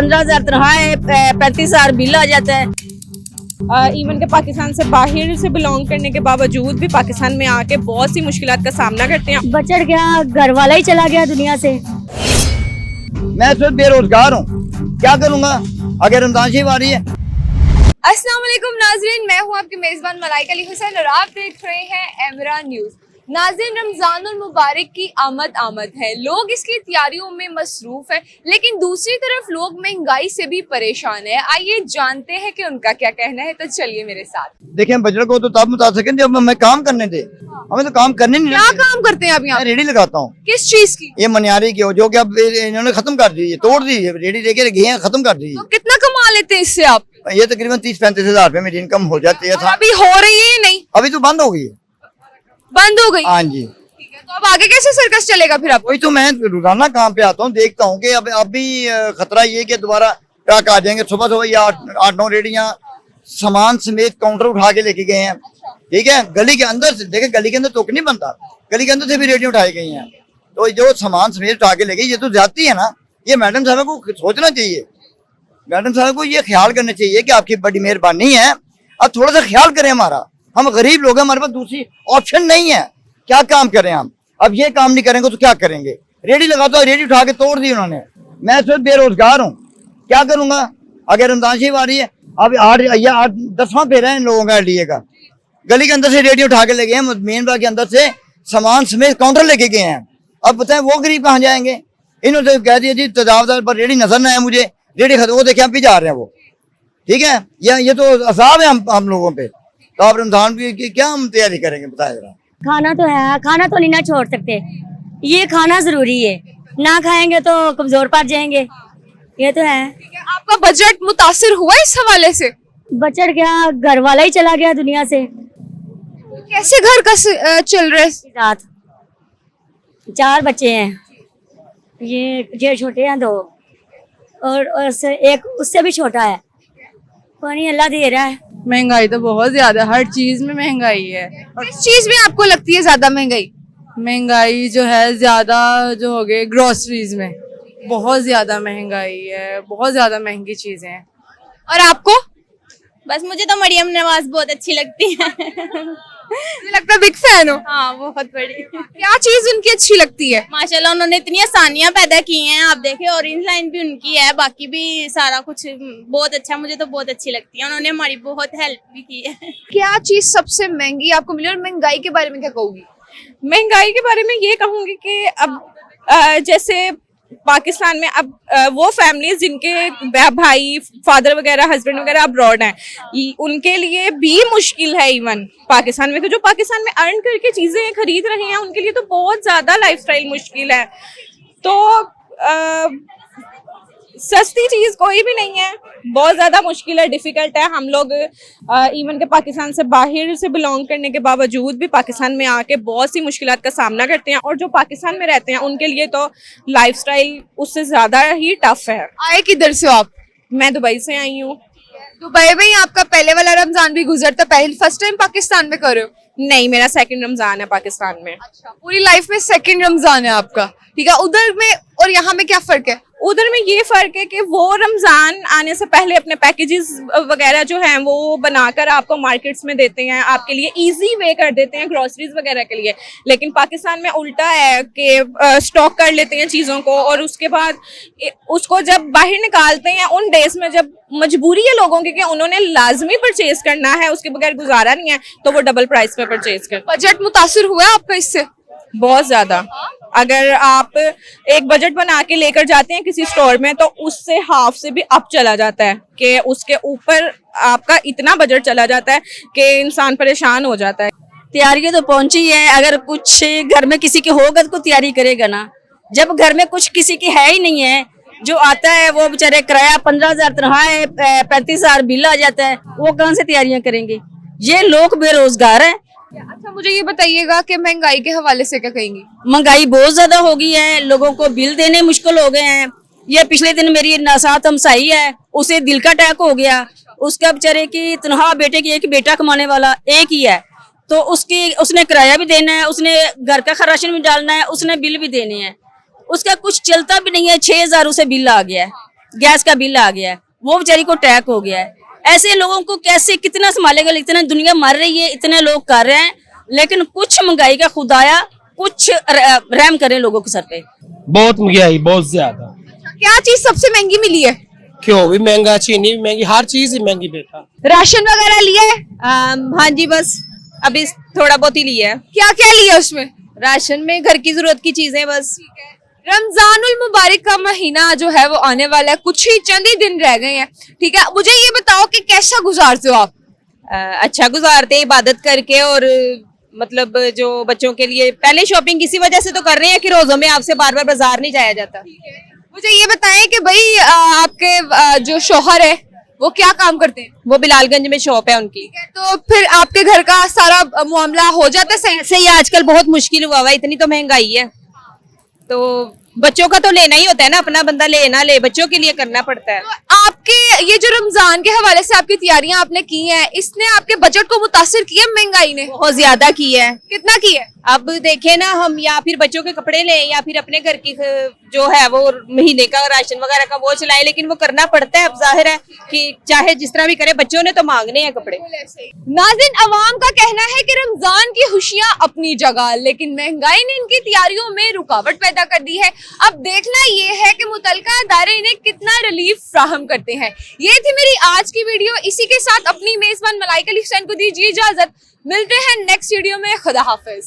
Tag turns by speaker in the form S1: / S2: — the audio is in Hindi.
S1: 15,000 तनख्वाह है, 35,000 बिल आ जाता है।
S2: इवन के पाकिस्तान से बाहर से बिलोंग करने के बावजूद भी पाकिस्तान में आके बहुत सी मुश्किलात का सामना करते हैं।
S1: बचड़ गया, घर वाला ही चला गया दुनिया से।
S3: मैं सिर्फ बेरोजगार हूँ, क्या करूँगा अगर रमजान शरीफ आ रही है।
S4: अस्सलाम वालेकुम नाज़रीन, मैं हूँ आपकी मेज़बान मलाइका अली हुसैन और आप देख रहे हैं एमरा न्यूज़। नाज़रीन, रमज़ानुल मुबारक की आमद है, लोग इसकी तैयारियों में मसरूफ़ है, लेकिन दूसरी तरफ लोग महंगाई से भी परेशान है। आइए जानते हैं कि उनका क्या कहना है, तो चलिए मेरे साथ।
S3: देखें, बजट को तो तब बता सकें जब हमें काम करने दे, हमें तो काम करने नहीं।
S4: क्या काम करते हैं आप यहाँ?
S3: रेडी लगाता हूँ।
S4: किस चीज की?
S3: ये मनियारी की हो, जो कि अब इन्होंने खत्म कर दी है, तोड़ दी है, रेडी लेके गए हैं, खत्म कर दी
S4: तो कितना कमा लेते हैं इससे आप?
S3: है। ये तकरीबन 30-35 हजार रुपए मेरी इनकम हो जाती है।
S4: और अभी हो रही है नहीं?
S3: अभी तो बंद हो गई है।
S4: बंद हो गई?
S3: हाँ जी।
S4: ठीक है, तो अब आगे कैसे सर्कस चलेगा फिर आप?
S3: वही तो मैं रोजाना काम पे आता हूँ, देखता हूँ कि अब भी खतरा ये कि दोबारा ट्रक आ जाएंगे। सुबह सुबह ये 8-9 रेडियां सामान समेत काउंटर उठा के लेके गए हैं। ठीक है, गली के अंदर से देखे, गली के अंदर तो नहीं बनता, गली के अंदर से भी रेडियो उठाई गई हैं। तो जो सामान समेत उठा के ले गई, ये तो ज्यादती है ना। ये मैडम साहब को सोचना चाहिए, मैडम साहब को ये ख्याल करना चाहिए कि आपकी बड़ी मेहरबानी है, अब थोड़ा सा ख्याल करें हमारा। हम गरीब लोग हैं, हमारे पास दूसरी ऑप्शन नहीं है, क्या काम करें हम। अब ये काम नहीं करेंगे तो क्या करेंगे। रेडी लगाता हूँ, रेडी उठा के तोड़ दी उन्होंने। मैं सिर्फ बेरोजगार हूँ, क्या करूंगा अगर रमजान शरीफ आ रही है। अब 10वां फेरा है इन लोगों का एलडीए का। गली के अंदर से रेडियो उठा के ले गए हैं, मेन बाग के अंदर से सामान समेत काउंटर लेके गए हैं। अब बताएं वो गरीब कहाँ जाएंगे। इन्होंने कह दिया जी तजावज़ पर रेडी नजर ना आए मुझे, रेडी खत्म, वो देखे हम भी जा रहे हैं वो। ठीक है, ये तो अजाब है हम लोगों पे। तो आप रमजान की क्या हम तैयारी करेंगे, बताए जरा।
S1: खाना तो है, खाना तो नहीं ना छोड़ सकते, ये खाना जरूरी है, ना खाएंगे तो कमजोर पड़ जाएंगे, ये तो है।
S4: आपका बजट मुतासिर हुआ इस हवाले से?
S1: बचड़ गया, घर वाला ही चला गया दुनिया से।
S4: कैसे घर का चल रहा है?
S1: रात 4 बच्चे हैं, ये छोटे हैं 2 और एक उससे भी छोटा है। पानी अल्लाह दे रहा है।
S5: महंगाई तो बहुत ज्यादा, हर चीज में महंगाई है।
S4: किस चीज में आपको लगती है ज्यादा महंगाई?
S5: महंगाई जो है ज्यादा जो हो गई ग्रोसरीज में, बहुत ज्यादा महंगाई है, बहुत ज्यादा महंगी चीजें हैं।
S4: और आपको?
S6: बस मुझे तो मरियम नवाज बहुत अच्छी लगती है।
S4: मुझे लगता है बिग फैन हो।
S6: हाँ, बहुत बड़ी।
S4: क्या चीज उनकी अच्छी लगती है?
S6: माशाल्लाह उन्होंने इतनी आसानियां पैदा की हैं, आप देखें ऑरेंज लाइन भी उनकी है, बाकी भी सारा कुछ बहुत अच्छा, मुझे तो बहुत अच्छी लगती है। उन्होंने हमारी बहुत हेल्प भी की है।
S4: क्या चीज सबसे महंगी आपको मिली? और महंगाई के बारे में क्या कहोगी?
S2: महंगाई के बारे में ये कहूंगी कि अब जैसे पाकिस्तान में अब वो फैमिलीज जिनके भाई फादर वगैरह हस्बैंड वगैरह अब्रॉड हैं, उनके लिए भी मुश्किल है। इवन पाकिस्तान में तो जो पाकिस्तान में अर्न करके चीजें खरीद रहे हैं उनके लिए तो बहुत ज्यादा लाइफस्टाइल मुश्किल है। तो सस्ती चीज कोई भी नहीं है, बहुत ज्यादा मुश्किल है, डिफिकल्ट है। हम लोग इवन के पाकिस्तान से बाहर से बिलोंग करने के बावजूद भी पाकिस्तान में आके बहुत सी मुश्किलात का सामना करते हैं, और जो पाकिस्तान में रहते हैं उनके लिए तो लाइफस्टाइल उससे ज्यादा ही टफ है।
S4: आए किधर से हो आप?
S2: मैं दुबई से आई हूँ।
S4: दुबई में ही आपका पहले वाला रमजान भी गुजरता, पहले फर्स्ट टाइम पाकिस्तान में कर रहे हो?
S2: नहीं, मेरा सेकंड रमजान है पाकिस्तान में।
S4: अच्छा, पूरी लाइफ में सेकंड रमजान है आपका। ठीक है, उधर में और यहाँ में क्या फर्क है?
S2: उधर में ये फर्क है कि वो रमजान आने से पहले अपने पैकेजेस वगैरह जो हैं वो बनाकर आपको मार्केट्स में देते हैं, आपके लिए इजी वे कर देते हैं ग्रोसरीज वगैरह के लिए। लेकिन पाकिस्तान में उल्टा है कि स्टॉक कर लेते हैं चीज़ों को, और उसके बाद उसको जब बाहर निकालते हैं उन डेज में जब मजबूरी है लोगों की कि उन्होंने लाजमी परचेज करना है, उसके बगैर गुजारा नहीं है, तो वो डबल प्राइस पे परचेज करते हैं।
S4: बजट मुतासिर हुआ है आपका इससे?
S2: बहुत ज्यादा। अगर आप एक बजट बना के लेकर जाते हैं किसी स्टोर में तो उससे हाफ से भी अप चला जाता है, कि उसके ऊपर आपका इतना बजट चला जाता है कि इंसान परेशान हो जाता है।
S1: तैयारी तो पहुंची है, अगर कुछ घर में किसी की होगा तो तैयारी करेगा ना। जब घर में कुछ किसी की है ही नहीं है, जो आता है वो बेचारे किराया 15,000 तनख्वाह है, 35,000 बिल आ जाता है, वो कहाँ से तैयारियां करेंगे। ये लोग बेरोजगार हैं।
S4: अच्छा, मुझे ये बताइएगा कि महंगाई के हवाले से क्या कहेंगी?
S1: महंगाई बहुत ज्यादा हो गई है, लोगों को बिल देने मुश्किल हो गए हैं। ये पिछले दिन मेरी साथ हमसाई है, उसे दिल का अटैक हो गया। उसका बेचारे की तनख्वाह, बेटे की एक बेटा कमाने वाला एक ही है, तो उसने किराया भी देना है, उसने घर का राशन भी डालना है, उसने बिल भी देने हैं, उसका कुछ चलता भी नहीं है। 6,000 उसे बिल आ गया है। गैस का बिल आ गया है, वो बेचारी को अटैक हो गया है। ऐसे लोगों को कैसे कितना संभालेगा? इतना दुनिया मर रही है, इतने लोग कर रहे हैं, लेकिन कुछ महंगाई का खुदाया कुछ रहम करें लोगों के सर पे।
S7: बहुत महंगाई, बहुत ज्यादा।
S4: क्या चीज सबसे महंगी मिली है?
S7: क्यों भी महंगा, चीनी भी महंगी, हर चीज ही महंगी बेटा।
S4: राशन वगैरह लिया है?
S2: हाँ जी, बस अभी थोड़ा बहुत ही लिया है।
S4: क्या क्या लिया उसमें?
S2: राशन में घर की जरूरत की चीजें बस।
S4: रमजानुल मुबारक का महीना जो है वो आने वाला है, कुछ ही चंद ही दिन रह गए हैं, ठीक है। मुझे ये बताओ कि कैसा गुजारते हो आप?
S2: अच्छा गुजारते हैं इबादत करके, और मतलब जो बच्चों के लिए पहले शॉपिंग इसी वजह से तो कर रहे हैं कि रोजों में आपसे बार बार बाजार नहीं जाया जाता।
S4: मुझे ये बताएं कि भाई आपके जो शौहर है वो क्या काम करते हैं?
S2: वो बिलालगंज में शॉप है उनकी।
S4: तो फिर आपके घर का सारा मामला हो जाता है सही?
S2: ऐसे ही आजकल बहुत मुश्किल हुआ है, इतनी तो महंगाई है, तो बच्चों का तो लेना ही होता है ना, अपना बंदा ले ना ले, बच्चों के लिए करना पड़ता है।
S4: तो आपके ये जो रमजान के हवाले से आपकी तैयारियां आपने की हैं, इसने आपके बजट को मुतासिर किया महंगाई ने?
S2: बहुत ज्यादा की है।
S4: कितना की है?
S2: अब देखे ना हम, या फिर बच्चों के कपड़े लें या फिर अपने घर की जो है वो महीने का राशन वगैरह का वो चलाएं, लेकिन वो करना पड़ता है। अब जाहिर है कि चाहे जिस तरह भी करे, बच्चों ने तो मांगने हैं कपड़े।
S4: नाज़रीन, अवाम का कहना है कि रमजान की खुशियां अपनी जगह, लेकिन महंगाई ने इनकी तैयारियों में रुकावट पैदा कर दी है। अब देखना ये है कि मुतलका अदारे इन्हें कितना रिलीफ फ्राहम करते हैं। ये थी मेरी आज की वीडियो। इसी के साथ अपनी मेजबान मलाइका अली हुसैन को दीजिए इजाजत। मिलते हैं नेक्स्ट वीडियो में। खुदा हाफिज।